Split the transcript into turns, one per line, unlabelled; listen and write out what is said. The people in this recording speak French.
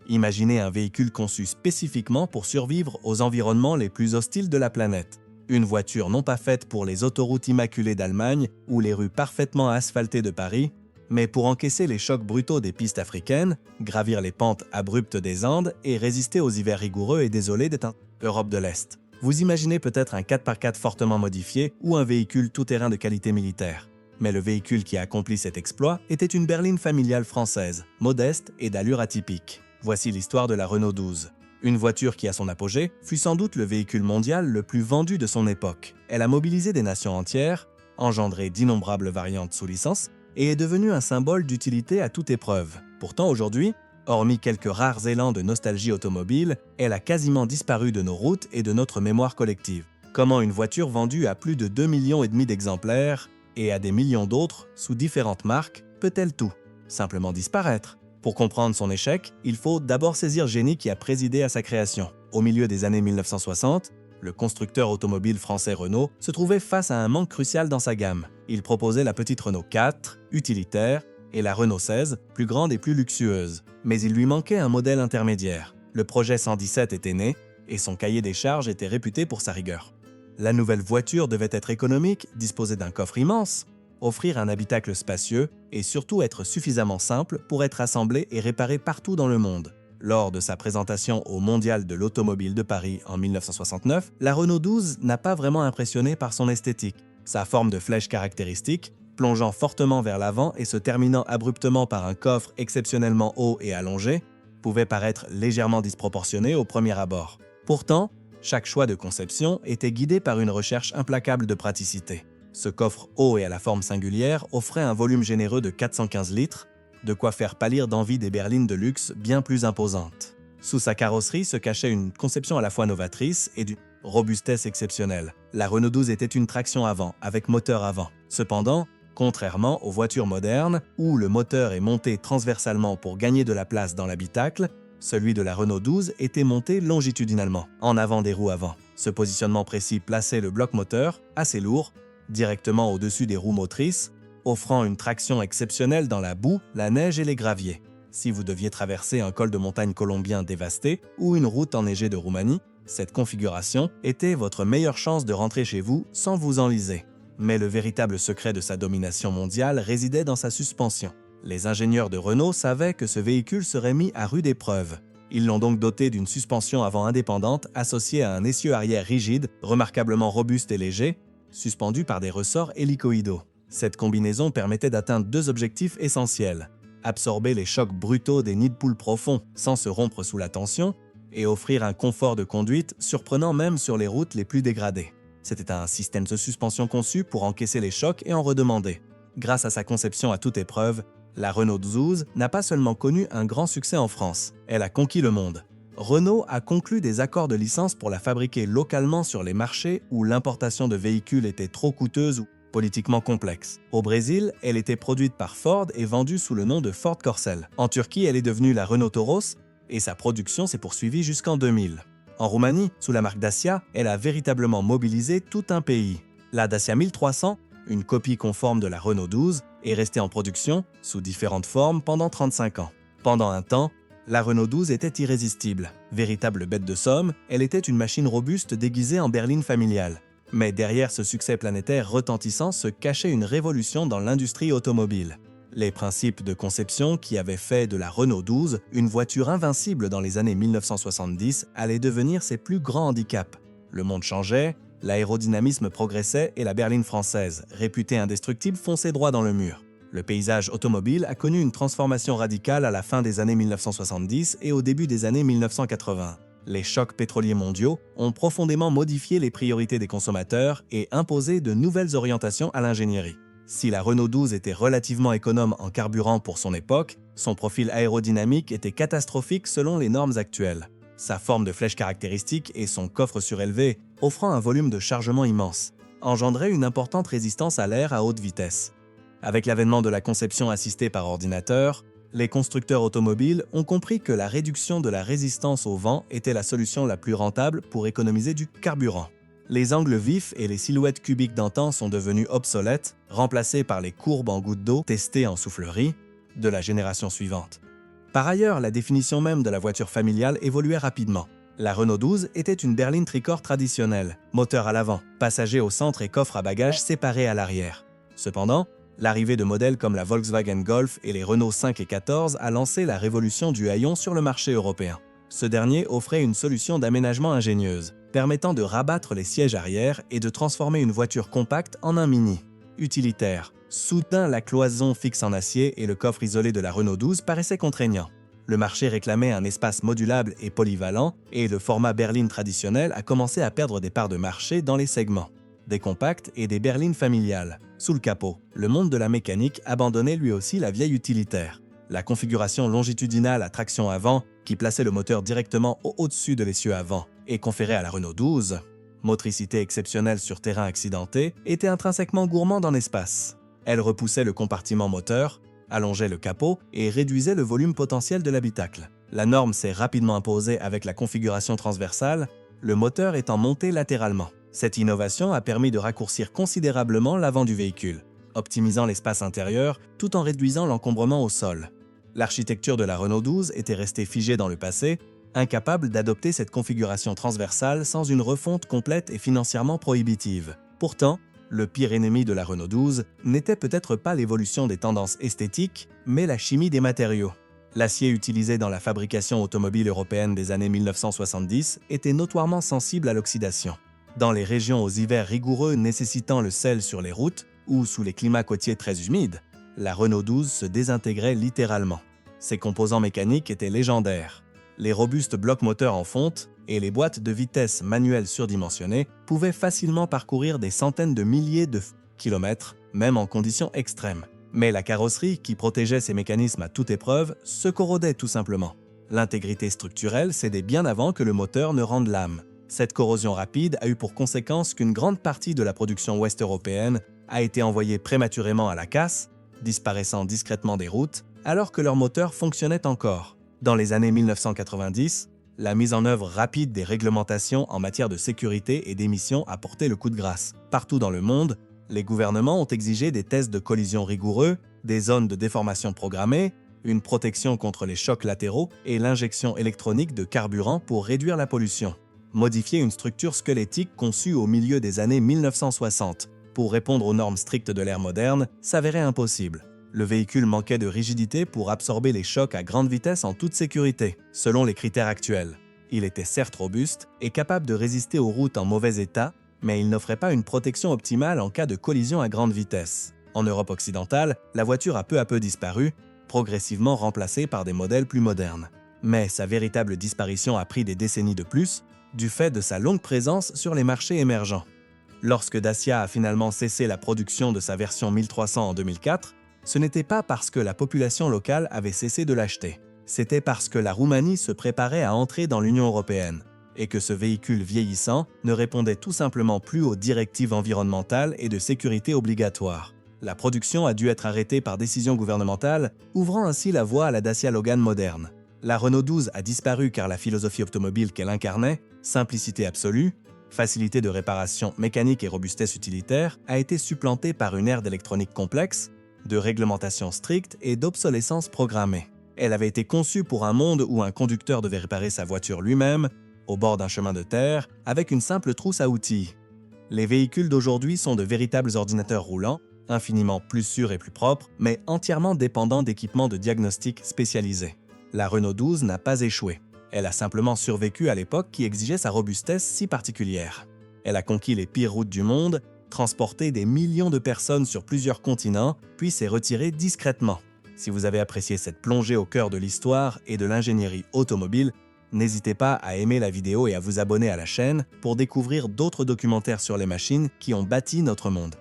Imaginez un véhicule conçu spécifiquement pour survivre aux environnements les plus hostiles de la planète. Une voiture non pas faite pour les autoroutes immaculées d'Allemagne ou les rues parfaitement asphaltées de Paris, mais pour encaisser les chocs brutaux des pistes africaines, gravir les pentes abruptes des Andes et résister aux hivers rigoureux et désolés d'Europe de l'Est. Vous imaginez peut-être un 4x4 fortement modifié ou un véhicule tout-terrain de qualité militaire. Mais le véhicule qui a accompli cet exploit était une berline familiale française, modeste et d'allure atypique. Voici l'histoire de la Renault 12. Une voiture qui, à son apogée, fut sans doute le véhicule mondial le plus vendu de son époque. Elle a mobilisé des nations entières, engendré d'innombrables variantes sous licence, et est devenue un symbole d'utilité à toute épreuve. Pourtant aujourd'hui, hormis quelques rares élans de nostalgie automobile, elle a quasiment disparu de nos routes et de notre mémoire collective. Comment une voiture vendue à plus de 2,5 millions d'exemplaires et à des millions d'autres, sous différentes marques, peut-elle tout simplement disparaître? Pour comprendre son échec, il faut d'abord saisir génie qui a présidé à sa création. Au milieu des années 1960, le constructeur automobile français Renault se trouvait face à un manque crucial dans sa gamme. Il proposait la petite Renault 4, utilitaire, et la Renault 16, plus grande et plus luxueuse. Mais il lui manquait un modèle intermédiaire. Le projet 117 était né, et son cahier des charges était réputé pour sa rigueur. La nouvelle voiture devait être économique, disposer d'un coffre immense, offrir un habitacle spacieux et surtout être suffisamment simple pour être assemblée et réparée partout dans le monde. Lors de sa présentation au Mondial de l'Automobile de Paris en 1969, la Renault 12 n'a pas vraiment impressionné par son esthétique. Sa forme de flèche caractéristique, plongeant fortement vers l'avant et se terminant abruptement par un coffre exceptionnellement haut et allongé, pouvait paraître légèrement disproportionnée au premier abord. Pourtant, chaque choix de conception était guidé par une recherche implacable de praticité. Ce coffre haut et à la forme singulière offrait un volume généreux de 415 litres, de quoi faire pâlir d'envie des berlines de luxe bien plus imposantes. Sous sa carrosserie se cachait une conception à la fois novatrice et d'une robustesse exceptionnelle. La Renault 12 était une traction avant, avec moteur avant. Cependant, contrairement aux voitures modernes, où le moteur est monté transversalement pour gagner de la place dans l'habitacle, celui de la Renault 12 était monté longitudinalement, en avant des roues avant. Ce positionnement précis plaçait le bloc moteur, assez lourd, directement au-dessus des roues motrices, offrant une traction exceptionnelle dans la boue, la neige et les graviers. Si vous deviez traverser un col de montagne colombien dévasté ou une route enneigée de Roumanie, cette configuration était votre meilleure chance de rentrer chez vous sans vous enliser. Mais le véritable secret de sa domination mondiale résidait dans sa suspension. Les ingénieurs de Renault savaient que ce véhicule serait mis à rude épreuve. Ils l'ont donc doté d'une suspension avant indépendante associée à un essieu arrière rigide, remarquablement robuste et léger, suspendu par des ressorts hélicoïdaux. Cette combinaison permettait d'atteindre deux objectifs essentiels: absorber les chocs brutaux des nids de poules profonds sans se rompre sous la tension et offrir un confort de conduite surprenant même sur les routes les plus dégradées. C'était un système de suspension conçu pour encaisser les chocs et en redemander. Grâce à sa conception à toute épreuve, la Renault 12 n'a pas seulement connu un grand succès en France, elle a conquis le monde. Renault a conclu des accords de licence pour la fabriquer localement sur les marchés où l'importation de véhicules était trop coûteuse ou politiquement complexe. Au Brésil, elle était produite par Ford et vendue sous le nom de Ford Corcel. En Turquie, elle est devenue la Renault Toros et sa production s'est poursuivie jusqu'en 2000. En Roumanie, sous la marque Dacia, elle a véritablement mobilisé tout un pays. La Dacia 1300, une copie conforme de la Renault 12, est restée en production, sous différentes formes, pendant 35 ans. Pendant un temps, la Renault 12 était irrésistible. Véritable bête de somme, elle était une machine robuste déguisée en berline familiale. Mais derrière ce succès planétaire retentissant se cachait une révolution dans l'industrie automobile. Les principes de conception qui avaient fait de la Renault 12 une voiture invincible dans les années 1970 allaient devenir ses plus grands handicaps. Le monde changeait, l'aérodynamisme progressait et la berline française, réputée indestructible, fonçait droit dans le mur. Le paysage automobile a connu une transformation radicale à la fin des années 1970 et au début des années 1980. Les chocs pétroliers mondiaux ont profondément modifié les priorités des consommateurs et imposé de nouvelles orientations à l'ingénierie. Si la Renault 12 était relativement économe en carburant pour son époque, son profil aérodynamique était catastrophique selon les normes actuelles. Sa forme de flèche caractéristique et son coffre surélevé, offrant un volume de chargement immense, engendraient une importante résistance à l'air à haute vitesse. Avec l'avènement de la conception assistée par ordinateur, les constructeurs automobiles ont compris que la réduction de la résistance au vent était la solution la plus rentable pour économiser du carburant. Les angles vifs et les silhouettes cubiques d'antan sont devenus obsolètes, remplacés par les courbes en gouttes d'eau testées en soufflerie de la génération suivante. Par ailleurs, la définition même de la voiture familiale évoluait rapidement. La Renault 12 était une berline tricorps traditionnelle, moteur à l'avant, passager au centre et coffre à bagages séparés à l'arrière. Cependant, l'arrivée de modèles comme la Volkswagen Golf et les Renault 5 et 14 a lancé la révolution du haillon sur le marché européen. Ce dernier offrait une solution d'aménagement ingénieuse, permettant de rabattre les sièges arrière et de transformer une voiture compacte en un mini. Utilitaire. Soudain, la cloison fixe en acier et le coffre isolé de la Renault 12 paraissaient contraignants. Le marché réclamait un espace modulable et polyvalent, et le format berline traditionnel a commencé à perdre des parts de marché dans les segments. Des compacts et des berlines familiales. Sous le capot, le monde de la mécanique abandonnait lui aussi la vieille utilitaire. La configuration longitudinale à traction avant, qui plaçait le moteur directement au-dessus de l'essieu avant et conférait à la Renault 12, motricité exceptionnelle sur terrain accidenté, était intrinsèquement gourmande en espace. Elle repoussait le compartiment moteur, allongeait le capot et réduisait le volume potentiel de l'habitacle. La norme s'est rapidement imposée avec la configuration transversale, le moteur étant monté latéralement. Cette innovation a permis de raccourcir considérablement l'avant du véhicule, optimisant l'espace intérieur tout en réduisant l'encombrement au sol. L'architecture de la Renault 12 était restée figée dans le passé, incapable d'adopter cette configuration transversale sans une refonte complète et financièrement prohibitive. Pourtant, le pire ennemi de la Renault 12 n'était peut-être pas l'évolution des tendances esthétiques, mais la chimie des matériaux. L'acier utilisé dans la fabrication automobile européenne des années 1970 était notoirement sensible à l'oxydation. Dans les régions aux hivers rigoureux nécessitant le sel sur les routes ou sous les climats côtiers très humides, la Renault 12 se désintégrait littéralement. Ses composants mécaniques étaient légendaires. Les robustes blocs moteurs en fonte et les boîtes de vitesse manuelles surdimensionnées pouvaient facilement parcourir des centaines de milliers de kilomètres, même en conditions extrêmes. Mais la carrosserie, qui protégeait ces mécanismes à toute épreuve, se corrodait tout simplement. L'intégrité structurelle cédait bien avant que le moteur ne rende l'âme. Cette corrosion rapide a eu pour conséquence qu'une grande partie de la production ouest européenne a été envoyée prématurément à la casse, disparaissant discrètement des routes, alors que leur moteur fonctionnait encore. Dans les années 1990, la mise en œuvre rapide des réglementations en matière de sécurité et d'émissions a porté le coup de grâce. Partout dans le monde, les gouvernements ont exigé des tests de collision rigoureux, des zones de déformation programmées, une protection contre les chocs latéraux et l'injection électronique de carburant pour réduire la pollution. Modifier une structure squelettique conçue au milieu des années 1960 pour répondre aux normes strictes de l'ère moderne s'avérait impossible. Le véhicule manquait de rigidité pour absorber les chocs à grande vitesse en toute sécurité, selon les critères actuels. Il était certes robuste et capable de résister aux routes en mauvais état, mais il n'offrait pas une protection optimale en cas de collision à grande vitesse. En Europe occidentale, la voiture a peu à peu disparu, progressivement remplacée par des modèles plus modernes. Mais sa véritable disparition a pris des décennies de plus, du fait de sa longue présence sur les marchés émergents. Lorsque Dacia a finalement cessé la production de sa version 1300 en 2004, ce n'était pas parce que la population locale avait cessé de l'acheter. C'était parce que la Roumanie se préparait à entrer dans l'Union européenne et que ce véhicule vieillissant ne répondait tout simplement plus aux directives environnementales et de sécurité obligatoires. La production a dû être arrêtée par décision gouvernementale, ouvrant ainsi la voie à la Dacia Logan moderne. La Renault 12 a disparu car la philosophie automobile qu'elle incarnait, simplicité absolue, facilité de réparation mécanique et robustesse utilitaire, a été supplantée par une ère d'électronique complexe, de réglementation stricte et d'obsolescence programmée. Elle avait été conçue pour un monde où un conducteur devait réparer sa voiture lui-même, au bord d'un chemin de terre, avec une simple trousse à outils. Les véhicules d'aujourd'hui sont de véritables ordinateurs roulants, infiniment plus sûrs et plus propres, mais entièrement dépendants d'équipements de diagnostic spécialisés. La Renault 12 n'a pas échoué. Elle a simplement survécu à l'époque qui exigeait sa robustesse si particulière. Elle a conquis les pires routes du monde, transporté des millions de personnes sur plusieurs continents, puis s'est retirée discrètement. Si vous avez apprécié cette plongée au cœur de l'histoire et de l'ingénierie automobile, n'hésitez pas à aimer la vidéo et à vous abonner à la chaîne pour découvrir d'autres documentaires sur les machines qui ont bâti notre monde.